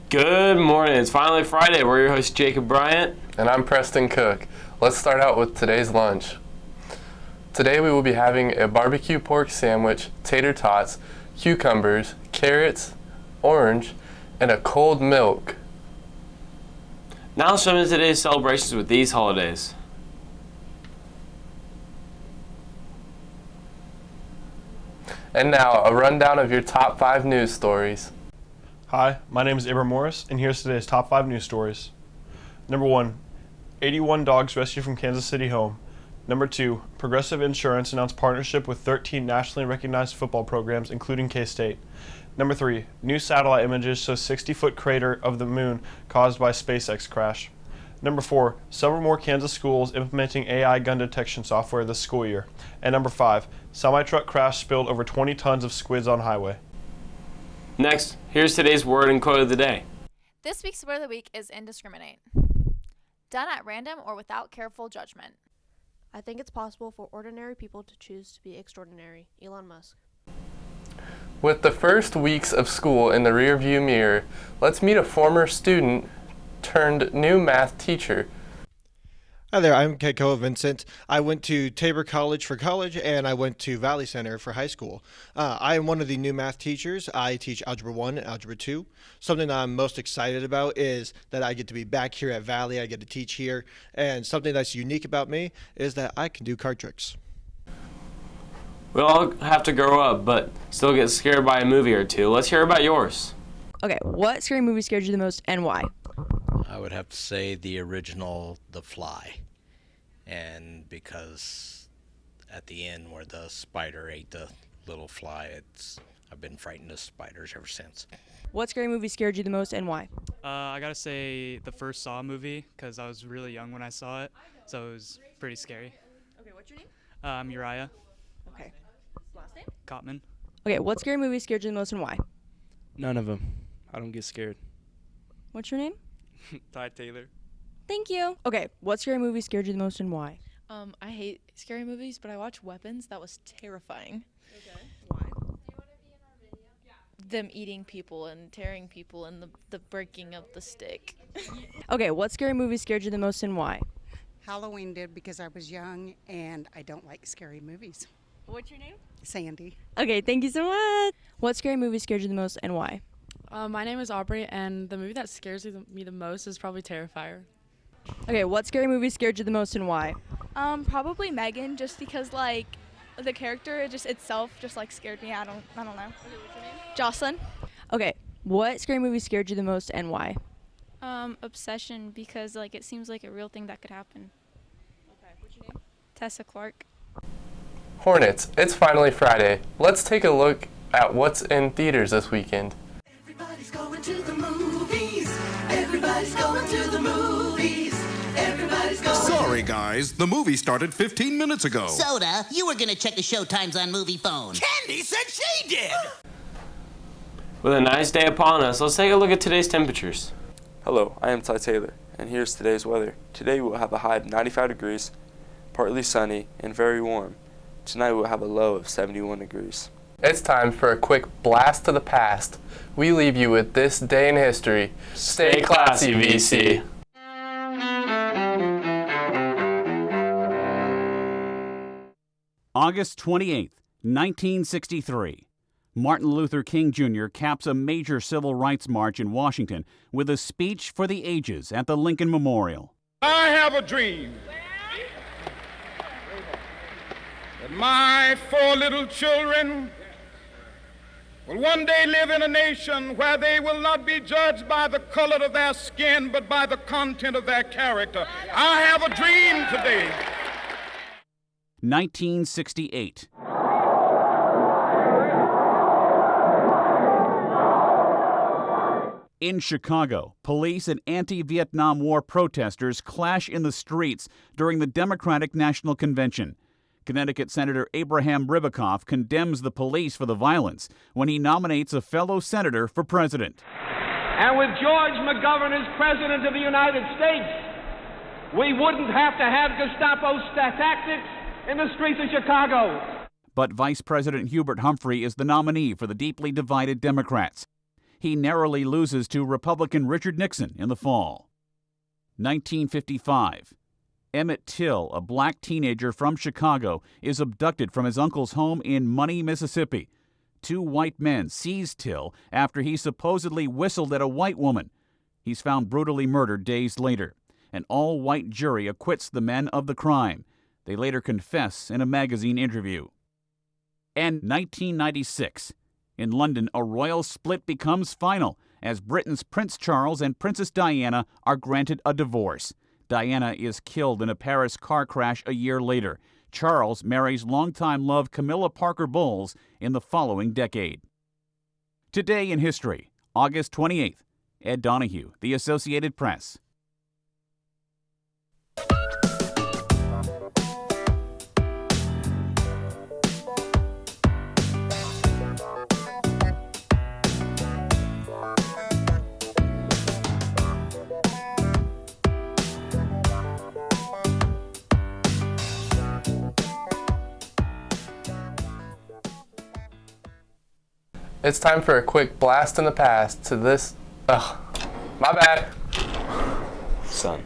Good morning. It's finally Friday. We're your host, Jacob Bryant. And I'm Preston Cook. Let's start out with today's lunch. Today we will be having a barbecue pork sandwich, tater tots, cucumbers, carrots, orange, and a cold milk. Now some of today's celebrations with these holidays. And now, a rundown of your top 5 news stories. Hi, my name is Avery Morris, and here's today's top 5 news stories. Number 1, 81 dogs rescued from Kansas City home. Number 2, Progressive Insurance announced partnership with 13 nationally recognized football programs, including K-State. Number 3, new satellite images show 60-foot crater of the moon caused by SpaceX crash. Number 4, several more Kansas schools implementing AI gun detection software this school year. And number 5, semi-truck crash spilled over 20 tons of squids on highway. Next, here's today's word and quote of the day. This week's word of the week is indiscriminate. Done at random or without careful judgment. I think it's possible for ordinary people to choose to be extraordinary. Elon Musk. With the first weeks of school in the rearview mirror, let's meet a former student turned new math teacher. Hi there, I'm Kekoa, Vincent. I went to Tabor College for college, and I went to Valley Center for high school. I am one of the new math teachers. I teach Algebra 1 and Algebra 2. Something that I'm most excited about is that I get to be back here at Valley. I get to teach here, and something that's unique about me is that I can do card tricks. We all have to grow up, but still get scared by a movie or two. Let's hear about yours. Okay, what scary movie scared you the most and why? I would have to say the original The Fly. And because at the end where the spider ate the little fly, I've been frightened of spiders ever since. What scary movie scared you the most and why? I gotta say the first Saw movie, because I was really young when I saw it, so it was pretty scary. Okay, what's your name? I'm Uriah Okay. Last name? Kottman. Okay, what scary movie scared you the most and why? None of them. I don't get scared. What's your name? Ty Taylor. Thank you. Okay, what scary movie scared you the most and why? I hate scary movies, but I watched Weapons. That was terrifying. Okay. Why? Them eating people and tearing people and the breaking of the stick. Okay, what scary movie scared you the most and why? Halloween did because I was young and I don't like scary movies. What's your name? Sandy. Okay, thank you so much. What scary movie scared you the most and why? My name is Aubrey, and the movie that scares me the most is probably Terrifier. Okay, what scary movie scared you the most and why? Probably Megan, just because like the character itself scared me. I don't know. Okay, what's your name? Jocelyn. Okay, what scary movie scared you the most and why? Obsession, because it seems like a real thing that could happen. Okay, what's your name? Tessa Clark. Hornets, it's finally Friday. Let's take a look at what's in theaters this weekend. Everybody's going to the movies. Everybody's going to the movies. Everybody's going. Sorry, guys. The movie started 15 minutes ago. Soda, you were going to check the show times on Movie Phone. Candy said she did. With a nice day upon us, let's take a look at today's temperatures. Hello, I am Ty Taylor, and here's today's weather. Today we'll have a high of 95 degrees, partly sunny, and very warm. Tonight we'll have a low of 71 degrees. It's time for a quick blast to the past. We leave you with this day in history. Stay classy, VC. August 28th, 1963. Martin Luther King Jr. caps a major civil rights march in Washington with a speech for the ages at the Lincoln Memorial. I have a dream that my 4 little children will one day live in a nation where they will not be judged by the color of their skin, but by the content of their character. I have a dream today. 1968. In Chicago, police and anti-Vietnam War protesters clash in the streets during the Democratic National Convention. Connecticut Senator Abraham Ribicoff condemns the police for the violence when he nominates a fellow senator for president. And with George McGovern as President of the United States, we wouldn't have to have Gestapo tactics in the streets of Chicago. But Vice President Hubert Humphrey is the nominee for the deeply divided Democrats. He narrowly loses to Republican Richard Nixon in the fall. 1955. Emmett Till, a black teenager from Chicago, is abducted from his uncle's home in Money, Mississippi. Two white men seize Till after he supposedly whistled at a white woman. He's found brutally murdered days later. An all-white jury acquits the men of the crime. They later confess in a magazine interview. And 1996. In London, a royal split becomes final as Britain's Prince Charles and Princess Diana are granted a divorce. Diana is killed in a Paris car crash a year later. Charles marries longtime love Camilla Parker Bowles in the following decade. Today in history, August 28th. Ed Donahue, The Associated Press. It's time for a quick blast in the past to this. My bad. Son.